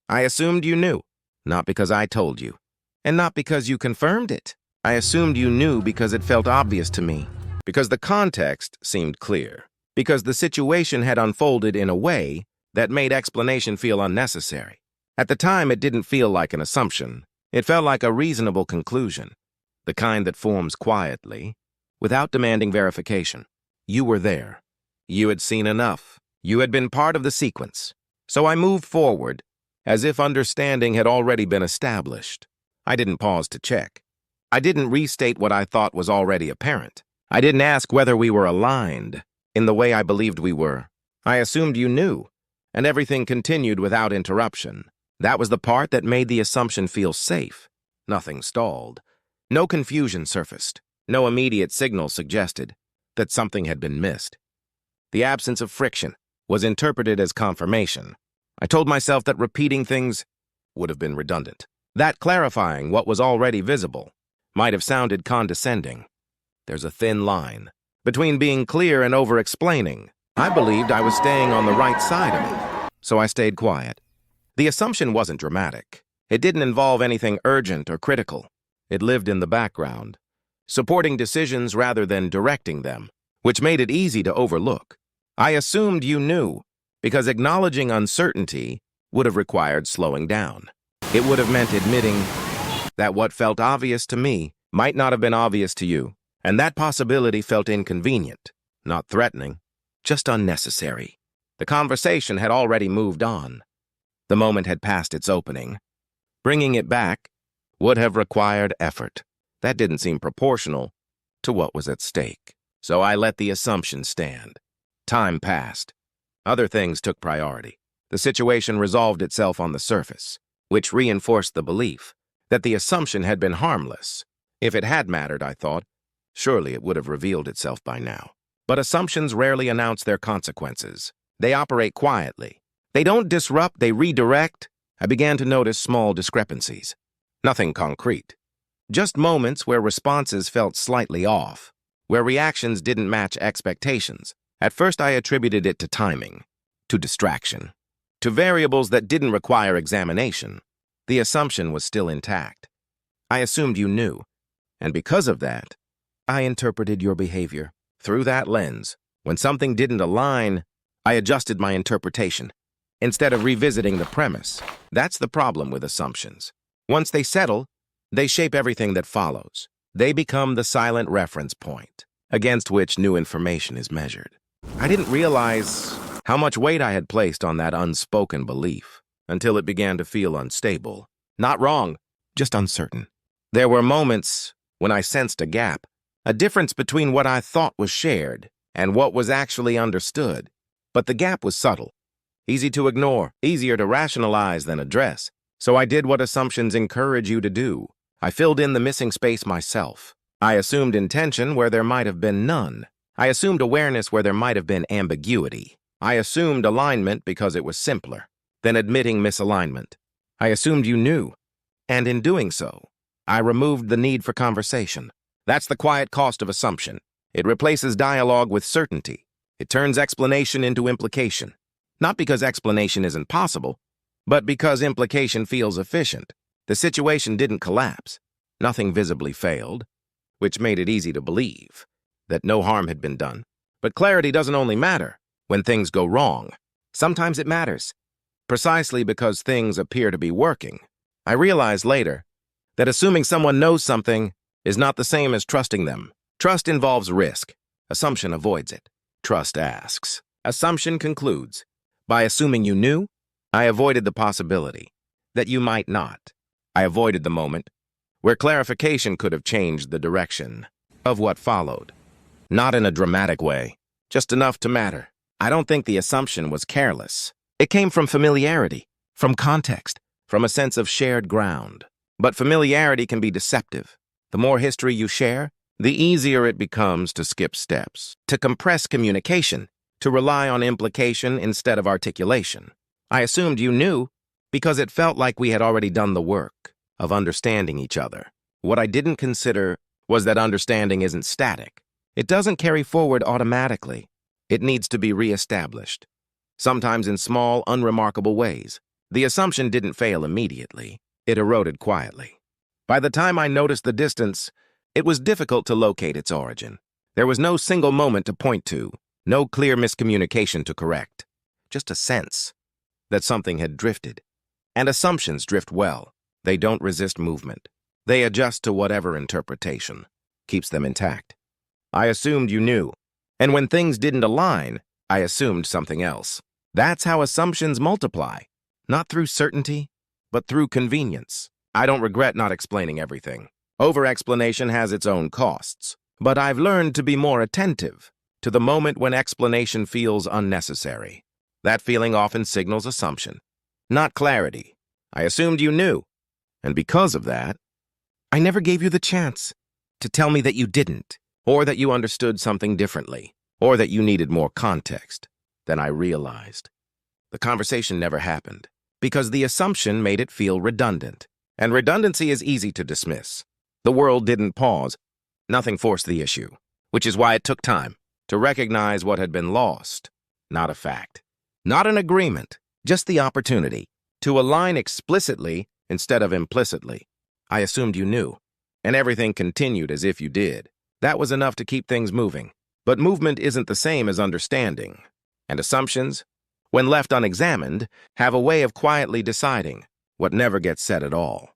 I assumed you knew, not because I told you, and not because you confirmed it. I assumed you knew because it felt obvious to me, because the context seemed clear, because the situation had unfolded in a way that made explanation feel unnecessary. At the time, it didn't feel like an assumption. It felt like a reasonable conclusion, the kind that forms quietly, without demanding verification. You were there. You had seen enough. You had been part of the sequence. So I moved forward, as if understanding had already been established. I didn't pause to check. I didn't restate what I thought was already apparent. I didn't ask whether we were aligned in the way I believed we were. I assumed you knew, and everything continued without interruption. That was the part that made the assumption feel safe. Nothing stalled. No confusion surfaced. No immediate signal suggested that something had been missed. The absence of friction was interpreted as confirmation. I told myself that repeating things would have been redundant, that clarifying what was already visible might have sounded condescending. There's a thin line between being clear and over-explaining. I believed I was staying on the right side of it, so I stayed quiet. The assumption wasn't dramatic. It didn't involve anything urgent or critical. It lived in the background, supporting decisions rather than directing them, which made it easy to overlook. I assumed you knew, because acknowledging uncertainty would have required slowing down. It would have meant admitting that what felt obvious to me might not have been obvious to you, and that possibility felt inconvenient, not threatening, just unnecessary. The conversation had already moved on. The moment had passed its opening. Bringing it back would have required effort. That didn't seem proportional to what was at stake. So I let the assumption stand. Time passed. Other things took priority. The situation resolved itself on the surface, which reinforced the belief that the assumption had been harmless. If it had mattered, I thought, surely it would have revealed itself by now. But assumptions rarely announce their consequences. They operate quietly. They don't disrupt, they redirect. I began to notice small discrepancies. Nothing concrete. Just moments where responses felt slightly off, where reactions didn't match expectations. At first, I attributed it to timing, to distraction, to variables that didn't require examination. The assumption was still intact. I assumed you knew, and because of that, I interpreted your behavior through that lens. When something didn't align, I adjusted my interpretation instead of revisiting the premise. That's the problem with assumptions. Once they settle, they shape everything that follows. They become the silent reference point against which new information is measured. I didn't realize how much weight I had placed on that unspoken belief until it began to feel unstable. Not wrong, just uncertain. There were moments when I sensed a gap, a difference between what I thought was shared and what was actually understood. But the gap was subtle, easy to ignore, easier to rationalize than address. So I did what assumptions encourage you to do. I filled in the missing space myself. I assumed intention where there might have been none. I assumed awareness where there might have been ambiguity. I assumed alignment because it was simpler than admitting misalignment. I assumed you knew, and in doing so, I removed the need for conversation. That's the quiet cost of assumption. It replaces dialogue with certainty. It turns explanation into implication. Not because explanation isn't possible, but because implication feels efficient. The situation didn't collapse. Nothing visibly failed, which made it easy to believe that no harm had been done. But clarity doesn't only matter when things go wrong. Sometimes it matters, precisely because things appear to be working. I realized later that assuming someone knows something is not the same as trusting them. Trust involves risk. Assumption avoids it. Trust asks. Assumption concludes. By assuming you knew, I avoided the possibility that you might not. I avoided the moment where clarification could have changed the direction of what followed. Not in a dramatic way, just enough to matter. I don't think the assumption was careless. It came from familiarity, from context, from a sense of shared ground. But familiarity can be deceptive. The more history you share, the easier it becomes to skip steps, to compress communication, to rely on implication instead of articulation. I assumed you knew because it felt like we had already done the work of understanding each other. What I didn't consider was that understanding isn't static. It doesn't carry forward automatically. It needs to be reestablished, sometimes in small, unremarkable ways. The assumption didn't fail immediately. It eroded quietly. By the time I noticed the distance, it was difficult to locate its origin. There was no single moment to point to, no clear miscommunication to correct. Just a sense that something had drifted. And assumptions drift well. They don't resist movement. They adjust to whatever interpretation keeps them intact. I assumed you knew. And when things didn't align, I assumed something else. That's how assumptions multiply. Not through certainty, but through convenience. I don't regret not explaining everything. Over-explanation has its own costs. But I've learned to be more attentive to the moment when explanation feels unnecessary. That feeling often signals assumption, not clarity. I assumed you knew. And because of that, I never gave you the chance to tell me that you didn't, or that you understood something differently, or that you needed more context than I realized. The conversation never happened, because the assumption made it feel redundant. And redundancy is easy to dismiss. The world didn't pause. Nothing forced the issue, which is why it took time to recognize what had been lost, not a fact. Not an agreement, just the opportunity to align explicitly instead of implicitly. I assumed you knew, and everything continued as if you did. That was enough to keep things moving. But movement isn't the same as understanding. And assumptions, when left unexamined, have a way of quietly deciding what never gets said at all.